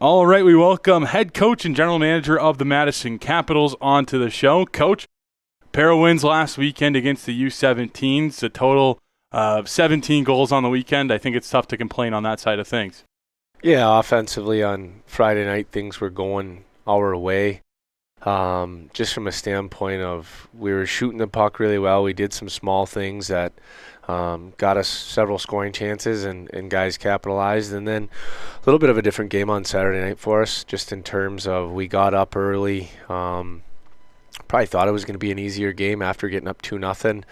All right, we welcome head coach and general manager of the Madison Capitals onto the show. Coach, pair of wins last weekend against the U17s, a total of 17 goals on the weekend. I think it's tough to complain on that side of things. Yeah, offensively on Friday night, things were going our way. Just from a standpoint of we were shooting the puck really well. We did some small things that got us several scoring chances and guys capitalized. And then a little bit of a different game on Saturday night for us, just in terms of we got up early. Probably thought it was going to be an easier game after getting up 2-0.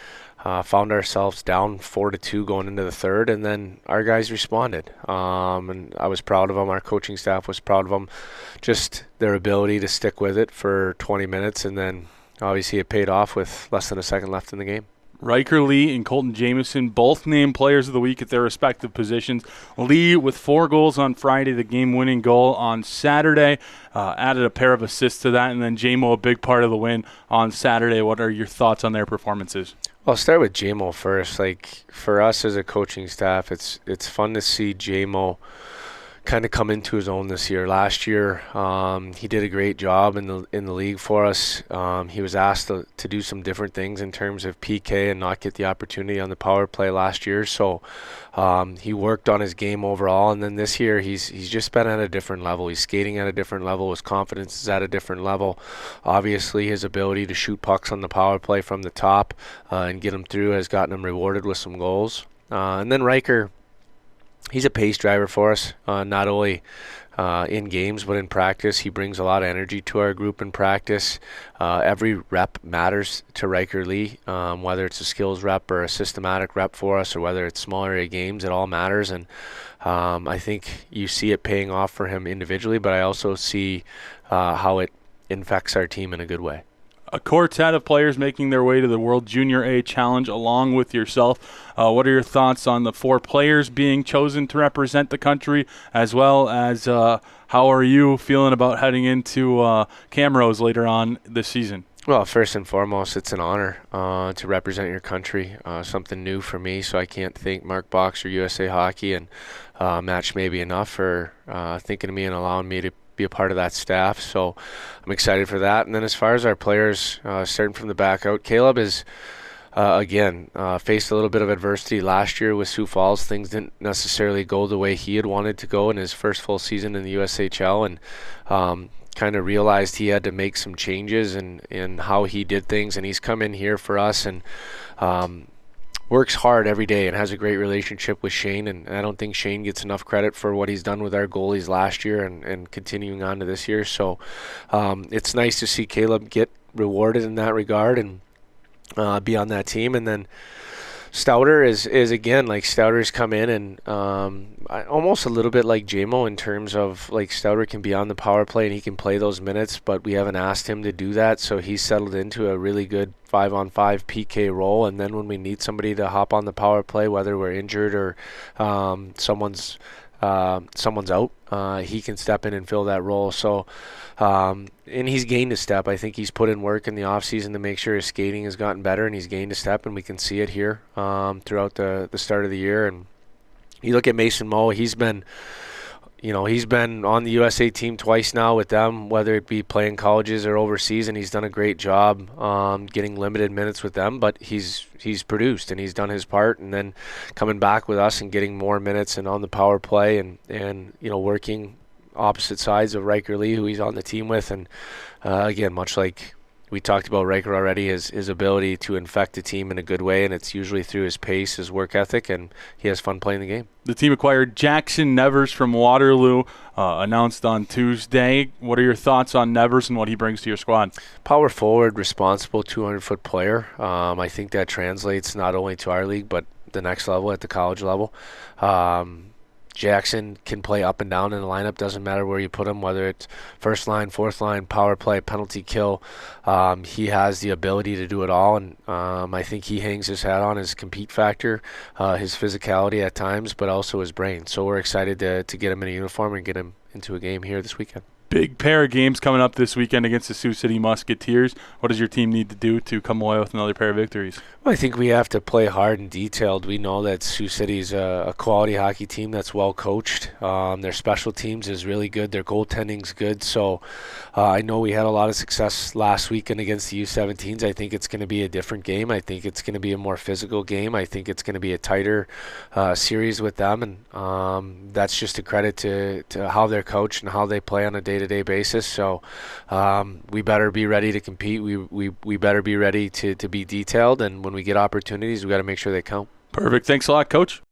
Found ourselves down 4-2 going into the third, and then our guys responded. And I was proud of them. Our coaching staff was proud of them. Just their ability to stick with it for 20 minutes, and then obviously it paid off with less than a second left in the game. Riker Lee and Colton Jamieson both named players of the week at their respective positions. Lee with 4 goals on Friday, the game-winning goal on Saturday, added a pair of assists to that, and then JMO a big part of the win on Saturday. What are your thoughts on their performances? I'll start with JMO first. Like, for us as a coaching staff, it's fun to see JMO kind of come into his own this year. Last year, he did a great job in the league for us. He was asked to do some different things in terms of PK and not get the opportunity on the power play last year. So he worked on his game overall, and then this year he's just been at a different level. He's skating at a different level. His confidence is at a different level. Obviously, his ability to shoot pucks on the power play from the top and get them through has gotten him rewarded with some goals. And then Riker, he's a pace driver for us, not only in games but in practice. He brings a lot of energy to our group in practice. Every rep matters to Riker Lee, whether it's a skills rep or a systematic rep for us, or whether it's small area games, it all matters. And I think you see it paying off for him individually, but I also see how it infects our team in a good way. A quartet of players making their way to the World Junior A Challenge along with yourself. What are your thoughts on the 4 players being chosen to represent the country, as well as how are you feeling about heading into Camrose later on this season? Well, first and foremost, it's an honor to represent your country, something new for me, so I can't thank Mark Box or USA Hockey and Match Maybe Enough for thinking of me and allowing me to be a part of that staff. So I'm excited for that. And then as far as our players, starting from the back out, Caleb is again faced a little bit of adversity last year with Sioux Falls. Things didn't necessarily go the way he had wanted to go in his first full season in the USHL, and kind of realized he had to make some changes in how he did things. And he's come in here for us and works hard every day and has a great relationship with Shane, and I don't think Shane gets enough credit for what he's done with our goalies last year and continuing on to this year. So it's nice to see Caleb get rewarded in that regard and be on that team. And then Stouter is again, like, Stouter's come in and almost a little bit like JMO in terms of, like, Stouter can be on the power play and he can play those minutes, but we haven't asked him to do that, so he's settled into a really good 5-on-5 PK role. And then when we need somebody to hop on the power play, whether we're injured or someone's out, he can step in and fill that role. So and he's gained a step. I think he's put in work in the offseason to make sure his skating has gotten better, and he's gained a step, and we can see it here throughout the start of the year. And you look at Mason Moe, he's been on the USA team twice now with them, whether it be playing colleges or overseas, and he's done a great job getting limited minutes with them, but he's produced and he's done his part. And then coming back with us and getting more minutes and on the power play and working opposite sides of Riker Lee, who he's on the team with. And again, much like we talked about Riker already, his ability to infect the team in a good way, and it's usually through his pace, his work ethic, and he has fun playing the game. The team acquired Jackson Nevers from Waterloo, announced on Tuesday. What are your thoughts on Nevers and what he brings to your squad? Power forward, responsible, 200-foot player. I think that translates not only to our league, but the next level at the college level. Jackson can play up and down in the lineup. Doesn't matter where you put him, whether it's first line, fourth line, power play, penalty kill. He has the ability to do it all, and I think he hangs his hat on his compete factor, his physicality at times, but also his brain. So we're excited to get him in a uniform and get him into a game here this weekend. big pair of games coming up this weekend against the Sioux City Musketeers. What does your team need to do to come away with another pair of victories? Well, I think we have to play hard and detailed. We know that Sioux City is a quality hockey team that's well coached. Their special teams is really good. Their goaltending's good. So I know we had a lot of success last weekend against the U17s. I think it's going to be a different game. I think it's going to be a more physical game. I think it's going to be a tighter series with them, and that's just a credit to how they're coached and how they play on a day-to-day basis. So we better be ready to compete. We better be ready to be detailed, and when we get opportunities, we got to make sure they count. Perfect. Thanks a lot, Coach.